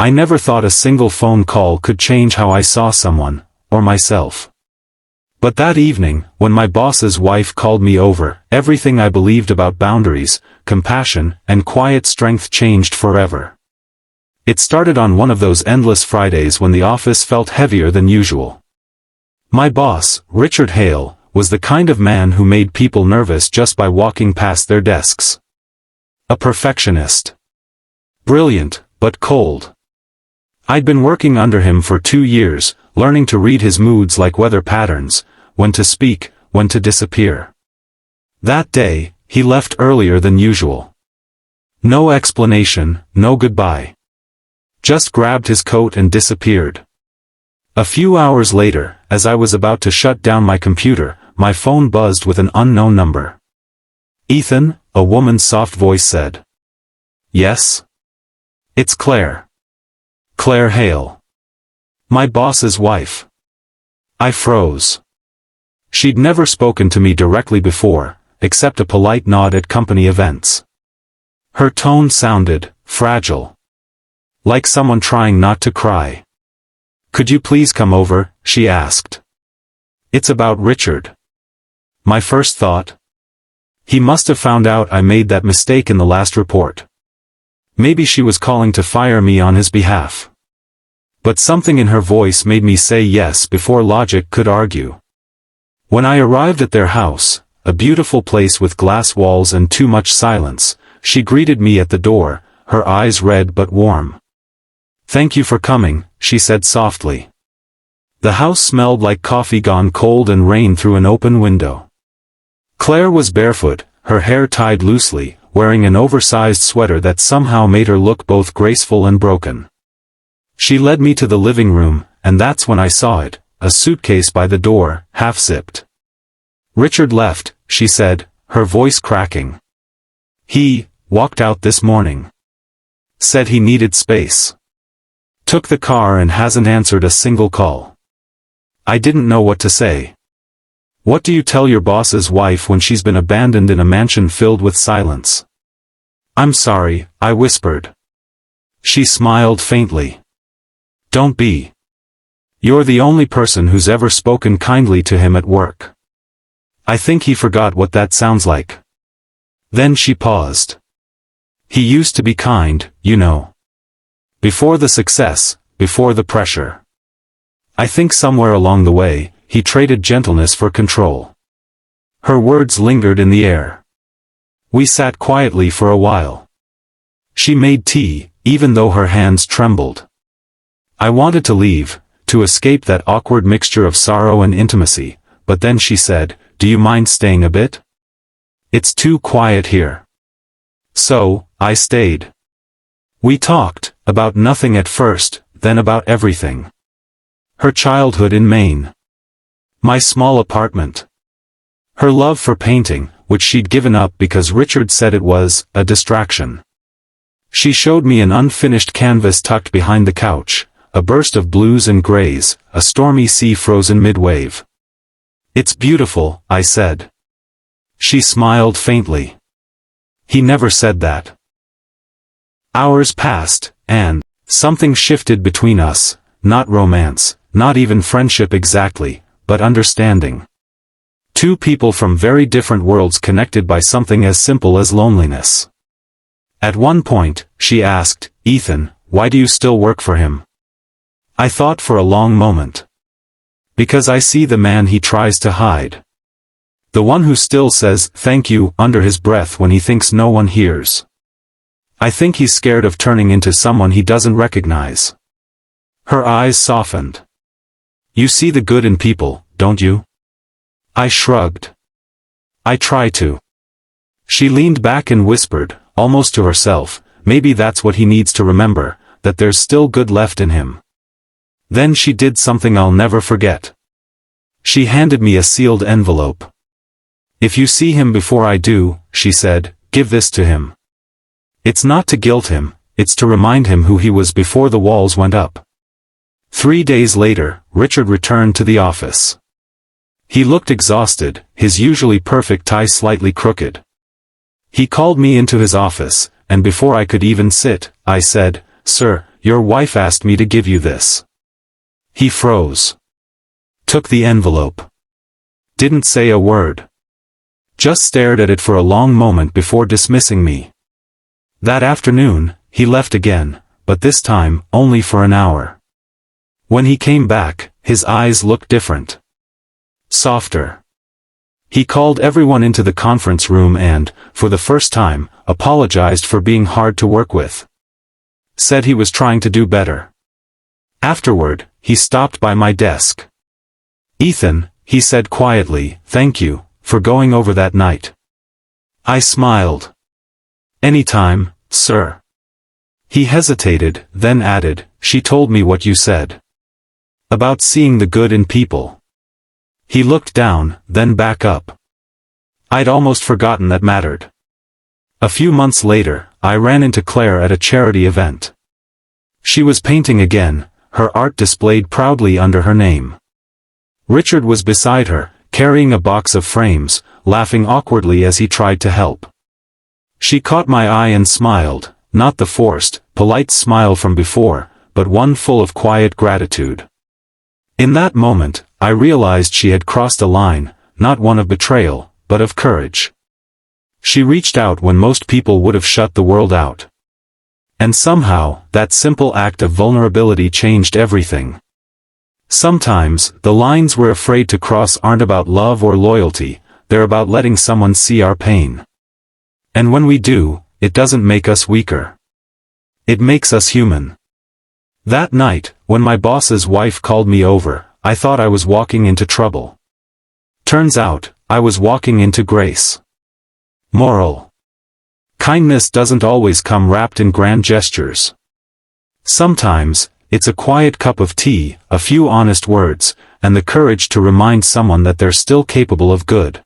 I never thought a single phone call could change how I saw someone, or myself. But that evening, when my boss's wife called me over, everything I believed about boundaries, compassion, and quiet strength changed forever. It started on one of those endless Fridays when the office felt heavier than usual. My boss, Richard Hale, was the kind of man who made people nervous just by walking past their desks. A perfectionist. Brilliant, but cold. I'd been working under him for 2 years, learning to read his moods like weather patterns, when to speak, when to disappear. That day, he left earlier than usual. No explanation, no goodbye. Just grabbed his coat and disappeared. A few hours later, as I was about to shut down my computer, my phone buzzed with an unknown number. "Ethan," a woman's soft voice said. "Yes? It's Claire. Claire Hale. My boss's wife." I froze. She'd never spoken to me directly before, except a polite nod at company events. Her tone sounded fragile. Like someone trying not to cry. "Could you please come over?" she asked. "It's about Richard." My first thought? He must have found out I made that mistake in the last report. Maybe she was calling to fire me on his behalf. But something in her voice made me say yes before logic could argue. When I arrived at their house, a beautiful place with glass walls and too much silence, she greeted me at the door, her eyes red but warm. "Thank you for coming," she said softly. The house smelled like coffee gone cold and rain through an open window. Claire was barefoot, her hair tied loosely, wearing an oversized sweater that somehow made her look both graceful and broken. She led me to the living room, and that's when I saw it, a suitcase by the door, half-zipped. "Richard left," she said, her voice cracking. "He walked out this morning. Said he needed space. Took the car and hasn't answered a single call." I didn't know what to say. What do you tell your boss's wife when she's been abandoned in a mansion filled with silence? "I'm sorry," I whispered. She smiled faintly. "Don't be. You're the only person who's ever spoken kindly to him at work. I think he forgot what that sounds like." Then she paused. "He used to be kind, you know. Before the success, before the pressure. I think somewhere along the way, he traded gentleness for control." Her words lingered in the air. We sat quietly for a while. She made tea, even though her hands trembled. I wanted to leave, to escape that awkward mixture of sorrow and intimacy, but then she said, "Do you mind staying a bit? It's too quiet here." So, I stayed. We talked, about nothing at first, then about everything. Her childhood in Maine. My small apartment. Her love for painting, which she'd given up because Richard said it was a distraction. She showed me an unfinished canvas tucked behind the couch, a burst of blues and grays, a stormy sea frozen mid-wave. "It's beautiful," I said. She smiled faintly. He never said that. Hours passed, and something shifted between us, not romance, not even friendship exactly, but understanding. Two people from very different worlds connected by something as simple as loneliness. At one point, she asked, "Ethan, why do you still work for him?" I thought for a long moment. Because I see the man he tries to hide. The one who still says "thank you" under his breath when he thinks no one hears. I think he's scared of turning into someone he doesn't recognize. Her eyes softened. "You see the good in people, don't you?" I shrugged. "I try to." She leaned back and whispered, almost to herself, maybe that's what he needs to remember, that there's still good left in him. Then she did something I'll never forget. She handed me a sealed envelope. "If you see him before I do," she said, "give this to him. It's not to guilt him, it's to remind him who he was before the walls went up." 3 days later, Richard returned to the office. He looked exhausted, his usually perfect tie slightly crooked. He called me into his office, and before I could even sit, I said, "Sir, your wife asked me to give you this." He froze. Took the envelope. Didn't say a word. Just stared at it for a long moment before dismissing me. That afternoon, he left again, but this time, only for an hour. When he came back, his eyes looked different. Softer. He called everyone into the conference room and, for the first time, apologized for being hard to work with. Said he was trying to do better. Afterward, he stopped by my desk. "Ethan," he said quietly, "thank you, for going over that night." I smiled. "Anytime, sir." He hesitated, then added, "She told me what you said. About seeing the good in people." He looked down, then back up. I'd almost forgotten that mattered. A few months later, I ran into Claire at a charity event. She was painting again, her art displayed proudly under her name. Richard was beside her, carrying a box of frames, laughing awkwardly as he tried to help. She caught my eye and smiled, not the forced, polite smile from before, but one full of quiet gratitude. In that moment, I realized she had crossed a line, not one of betrayal, but of courage. She reached out when most people would have shut the world out. And somehow, that simple act of vulnerability changed everything. Sometimes, the lines we're afraid to cross aren't about love or loyalty, they're about letting someone see our pain. And when we do, it doesn't make us weaker. It makes us human. That night, when my boss's wife called me over, I thought I was walking into trouble. Turns out, I was walking into grace. Moral. Kindness doesn't always come wrapped in grand gestures. Sometimes, it's a quiet cup of tea, a few honest words, and the courage to remind someone that they're still capable of good.